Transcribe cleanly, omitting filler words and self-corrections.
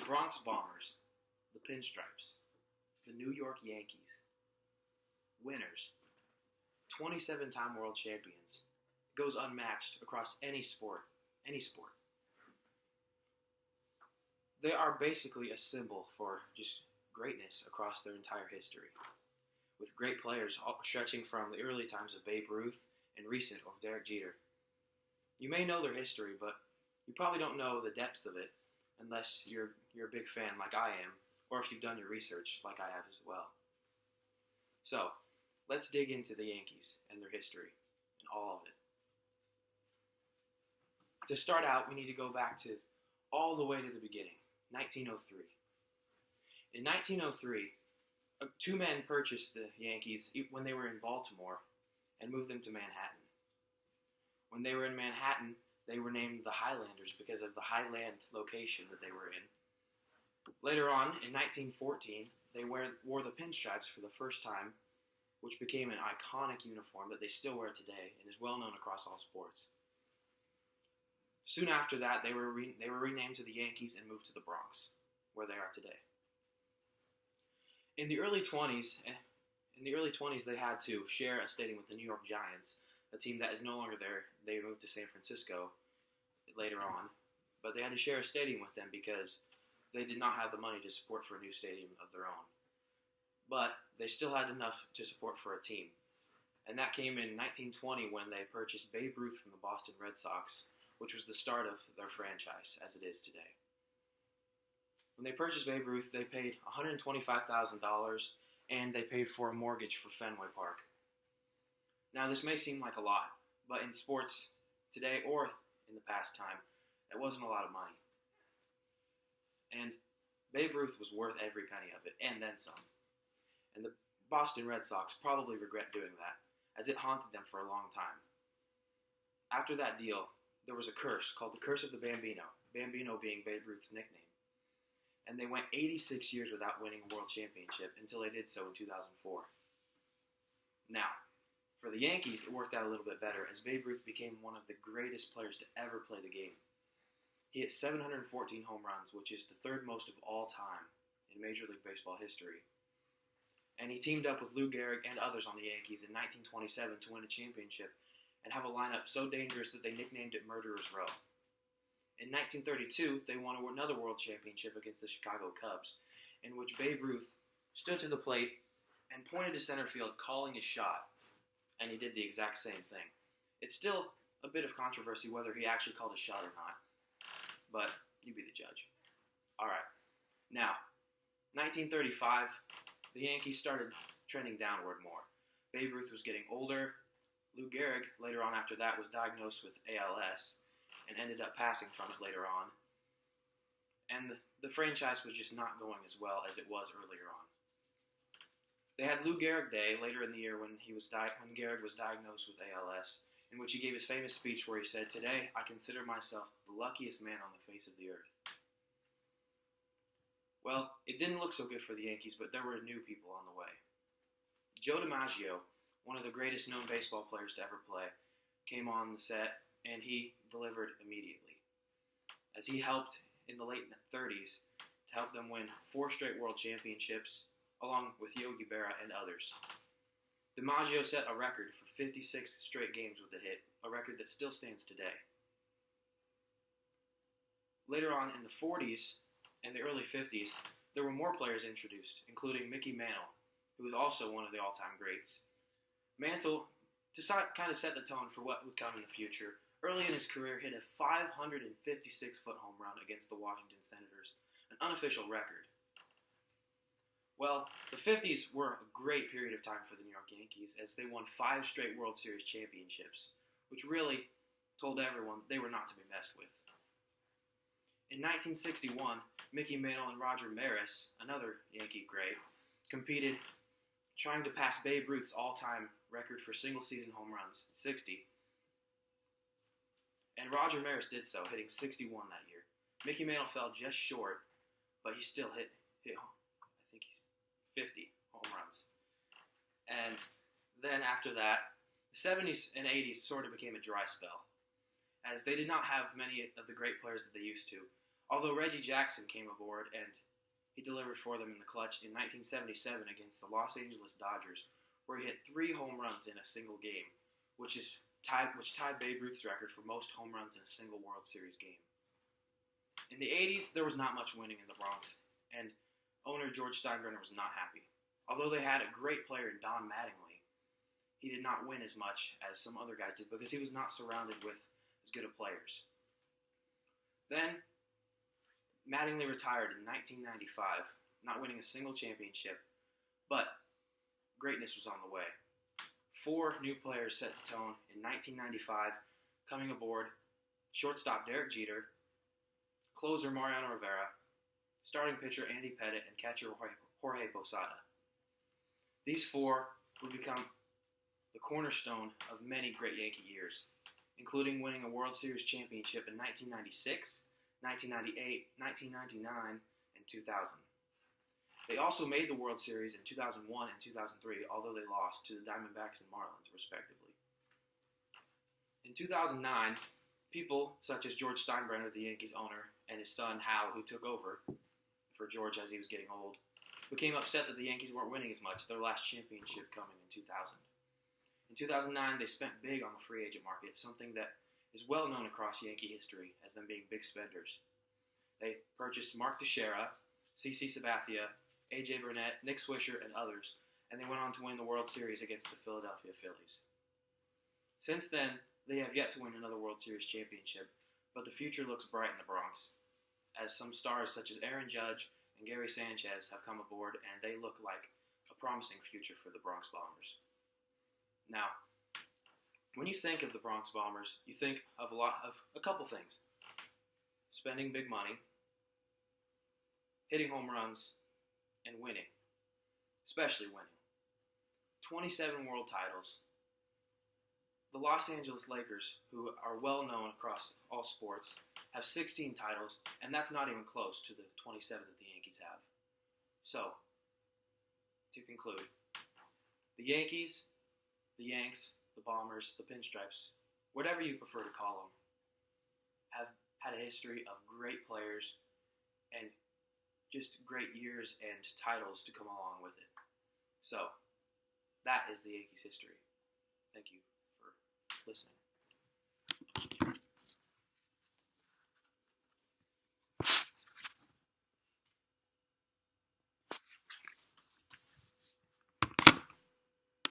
The Bronx Bombers, the Pinstripes, the New York Yankees, winners, 27-time world champions, goes unmatched across any sport, any sport. They are basically a symbol for just greatness across their entire history, with great players stretching from the early times of Babe Ruth and recent of Derek Jeter. You may know their history, but you probably don't know the depths of it unless you're a big fan like I am, or if you've done your research like I have as well. So, let's dig into the Yankees and their history and all of it. To start out, we need to go back to all the way to the beginning, 1903. In 1903, two men purchased the Yankees when they were in Baltimore and moved them to Manhattan. When they were in Manhattan, they were named the Highlanders because of the highland location that they were in. Later on, in 1914, they wore the pinstripes for the first time, which became an iconic uniform that they still wear today and is well known across all sports. Soon after that, they were renamed to the Yankees and moved to the Bronx, where they are today. In the early 20s, they had to share a stadium with the New York Giants, a team that is no longer there. They moved to San Francisco later on, but they had to share a stadium with them because they did not have the money to support for a new stadium of their own. But they still had enough to support for a team, and that came in 1920 when they purchased Babe Ruth from the Boston Red Sox, which was the start of their franchise as it is today. When they purchased Babe Ruth, they paid $125,000, and they paid for a mortgage for Fenway Park. Now, this may seem like a lot, but in sports today or in the past time, that wasn't a lot of money. And Babe Ruth was worth every penny of it, and then some. And the Boston Red Sox probably regret doing that, as it haunted them for a long time. After that deal, there was a curse called the Curse of the Bambino, Bambino being Babe Ruth's nickname. And they went 86 years without winning a world championship until they did so in 2004. Now, for the Yankees, it worked out a little bit better as Babe Ruth became one of the greatest players to ever play the game. He hit 714 home runs, which is the third most of all time in Major League Baseball history. And he teamed up with Lou Gehrig and others on the Yankees in 1927 to win a championship and have a lineup so dangerous that they nicknamed it Murderer's Row. In 1932, they won another world championship against the Chicago Cubs, in which Babe Ruth stood to the plate and pointed to center field calling his shot, and he did the exact same thing. It's still a bit of controversy whether he actually called a shot or not, but you be the judge. Alright, now, 1935, the Yankees started trending downward more. Babe Ruth was getting older. Lou Gehrig, later on after that, was diagnosed with ALS and ended up passing from it later on. And the franchise was just not going as well as it was earlier on. They had Lou Gehrig Day later in the year when Gehrig was diagnosed with ALS, in which he gave his famous speech where he said, "Today, I consider myself the luckiest man on the face of the earth." Well, it didn't look so good for the Yankees, but there were new people on the way. Joe DiMaggio, one of the greatest known baseball players to ever play, came on the set, and he delivered immediately, as he helped in the late 30s to help them win 4 straight world championships, along with Yogi Berra and others. DiMaggio set a record for 56 straight games with a hit, a record that still stands today. Later on in the 40s and the early 50s, there were more players introduced, including Mickey Mantle, who was also one of the all-time greats. Mantle, to kind of set the tone for what would come in the future, early in his career hit a 556-foot home run against the Washington Senators, an unofficial record. Well, the 50s were a great period of time for the New York Yankees as they won 5 straight World Series championships, which really told everyone they were not to be messed with. In 1961, Mickey Mantle and Roger Maris, another Yankee great, competed trying to pass Babe Ruth's all-time record for single-season home runs, 60. And Roger Maris did so, hitting 61 that year. Mickey Mantle fell just short, but he still hit I think he's 50 home runs. And then after that, the 70s and 80s sort of became a dry spell, as they did not have many of the great players that they used to. Although Reggie Jackson came aboard and he delivered for them in the clutch in 1977 against the Los Angeles Dodgers, where he hit 3 home runs in a single game, which tied Babe Ruth's record for most home runs in a single World Series game. In the 80s, there was not much winning in the Bronx, and owner George Steinbrenner was not happy. Although they had a great player in Don Mattingly, he did not win as much as some other guys did because he was not surrounded with as good of players. Then, Mattingly retired in 1995, not winning a single championship, but greatness was on the way. 4 new players set the tone in 1995, coming aboard: shortstop Derek Jeter, closer Mariano Rivera, starting pitcher Andy Pettitte, and catcher Jorge Posada. These 4 would become the cornerstone of many great Yankee years, including winning a World Series championship in 1996, 1998, 1999, and 2000. They also made the World Series in 2001 and 2003, although they lost to the Diamondbacks and Marlins, respectively. In 2009, people such as George Steinbrenner, the Yankees owner, and his son Hal, who took over for George as he was getting old, became upset that the Yankees weren't winning as much, their last championship coming in 2000. In 2009, they spent big on the free agent market, something that is well known across Yankee history as them being big spenders. They purchased Mark Teixeira, CC Sabathia, A.J. Burnett, Nick Swisher, and others, and they went on to win the World Series against the Philadelphia Phillies. Since then, they have yet to win another World Series championship, but the future looks bright in the Bronx, as some stars such as Aaron Judge and Gary Sanchez have come aboard, and they look like a promising future for the Bronx Bombers. Now, when you think of the Bronx Bombers, you think of a couple things: spending big money, hitting home runs, and winning, especially winning. 27 world titles. The Los Angeles Lakers, who are well known across all sports, have 16 titles, and that's not even close to the 27 that the Yankees have. So, to conclude, the Yankees, the Yanks, the Bombers, the Pinstripes, whatever you prefer to call them, have had a history of great players and just great years and titles to come along with it. So, that is the Yankees history. Thank you for listening.